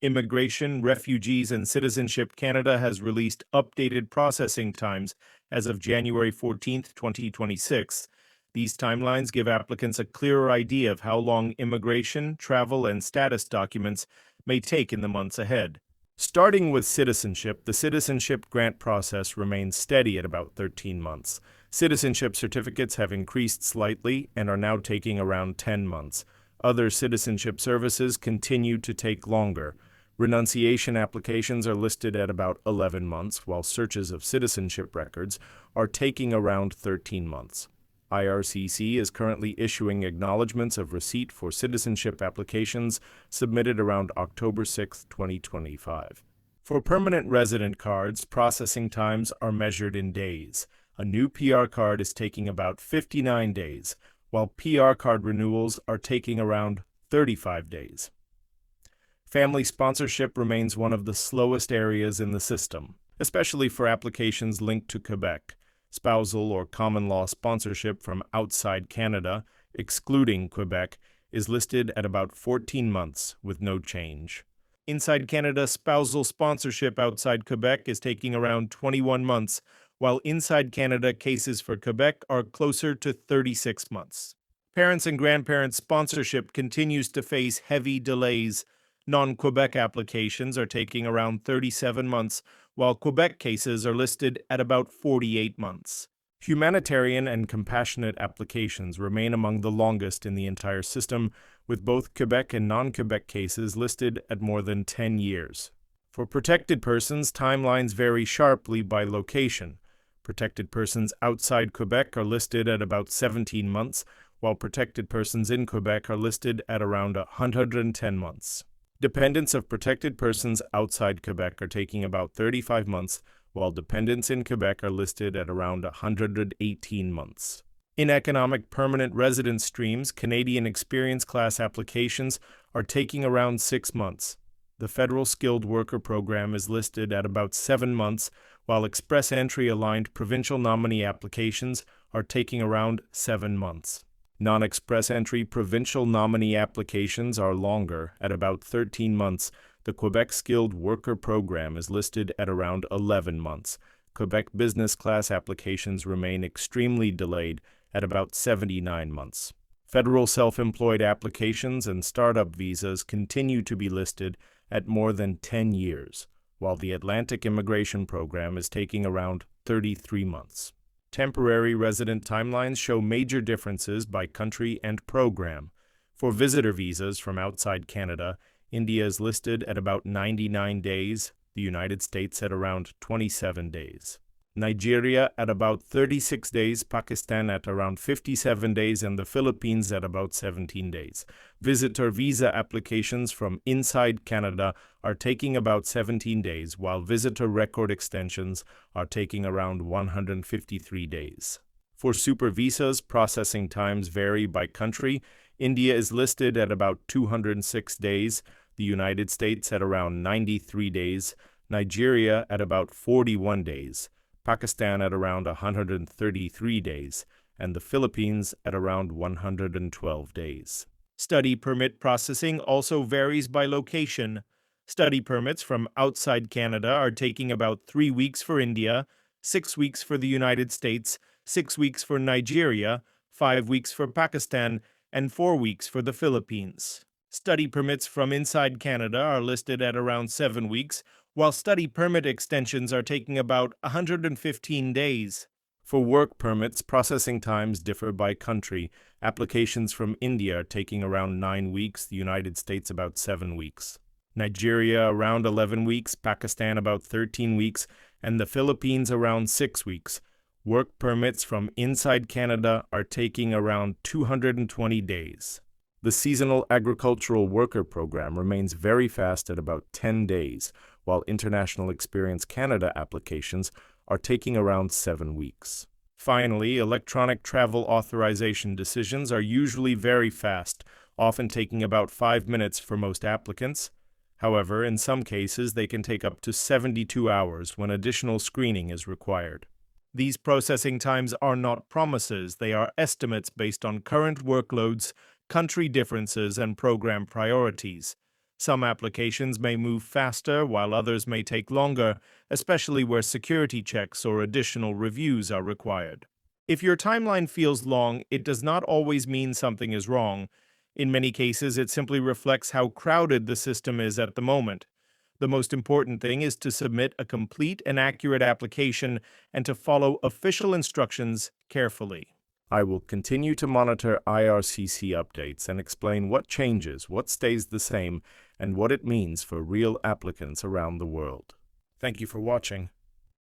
Immigration, Refugees, and Citizenship Canada has released updated processing times as of January 14th, 2026. These timelines give applicants a clearer idea of how long immigration, travel, and status documents may take in the months ahead. Starting with citizenship, the citizenship grant process remains steady at about 13 months. Citizenship certificates have increased slightly and are now taking around 10 months. Other citizenship services continue to take longer. Renunciation applications are listed at about 11 months, while searches of citizenship records are taking around 13 months. IRCC is currently issuing acknowledgments of receipt for citizenship applications submitted around October 6, 2025. For permanent resident cards, processing times are measured in days. A new PR card is taking about 59 days, while PR card renewals are taking around 35 days. Family sponsorship remains one of the slowest areas in the system, especially for applications linked to Quebec. Spousal or common law sponsorship from outside Canada, excluding Quebec, is listed at about 14 months with no change. Inside Canada, spousal sponsorship outside Quebec is taking around 21 months, while inside Canada, cases for Quebec are closer to 36 months. Parents and grandparents sponsorship continues to face heavy delays. Non-Quebec applications are taking around 37 months, while Quebec cases are listed at about 48 months. Humanitarian and compassionate applications remain among the longest in the entire system, with both Quebec and non-Quebec cases listed at more than 10 years. For protected persons, timelines vary sharply by location. Protected persons outside Quebec are listed at about 17 months, while protected persons in Quebec are listed at around 110 months. Dependents of protected persons outside Quebec are taking about 35 months, while dependents in Quebec are listed at around 118 months. In economic permanent residence streams, Canadian Experience Class applications are taking around 6 months. The Federal Skilled Worker Program is listed at about 7 months, while Express Entry aligned provincial nominee applications are taking around 7 months. Non-express entry provincial nominee applications are longer, at about 13 months. The Quebec Skilled Worker Program is listed at around 11 months. Quebec Business Class applications remain extremely delayed at about 79 months. Federal self-employed applications and startup visas continue to be listed at more than 10 years, while the Atlantic Immigration Program is taking around 33 months. Temporary resident timelines show major differences by country and program. For visitor visas from outside Canada, India is listed at about 99 days, the United States at around 27 days. Nigeria at about 36 days, Pakistan at around 57 days, and the Philippines at about 17 days. Visitor visa applications from inside Canada are taking about 17 days, while visitor record extensions are taking around 153 days. For super visas, processing times vary by country. India is listed at about 206 days, the United States at around 93 days, Nigeria at about 41 days, Pakistan at around 133 days, and the Philippines at around 112 days. Study permit processing also varies by location. Study permits from outside Canada are taking about 3 weeks for India, 6 weeks for the United States, 6 weeks for Nigeria, 5 weeks for Pakistan, and 4 weeks for the Philippines. Study permits from inside Canada are listed at around 7 weeks, while study permit extensions are taking about 115 days. For work permits, processing times differ by country. Applications from India are taking around 9 weeks, the United States about 7 weeks. Nigeria around 11 weeks, Pakistan about 13 weeks, and the Philippines around 6 weeks. Work permits from inside Canada are taking around 220 days. The Seasonal Agricultural Worker Program remains very fast at about 10 days, while International Experience Canada applications are taking around 7 weeks. Finally, electronic travel authorization decisions are usually very fast, often taking about 5 minutes for most applicants. However, in some cases, they can take up to 72 hours when additional screening is required. These processing times are not promises, they are estimates based on current workloads, country differences, and program priorities. Some applications may move faster, while others may take longer, especially where security checks or additional reviews are required. If your timeline feels long, it does not always mean something is wrong. In many cases, it simply reflects how crowded the system is at the moment. The most important thing is to submit a complete and accurate application and to follow official instructions carefully. I will continue to monitor IRCC updates and explain what changes, what stays the same, and what it means for real applicants around the world. Thank you for watching.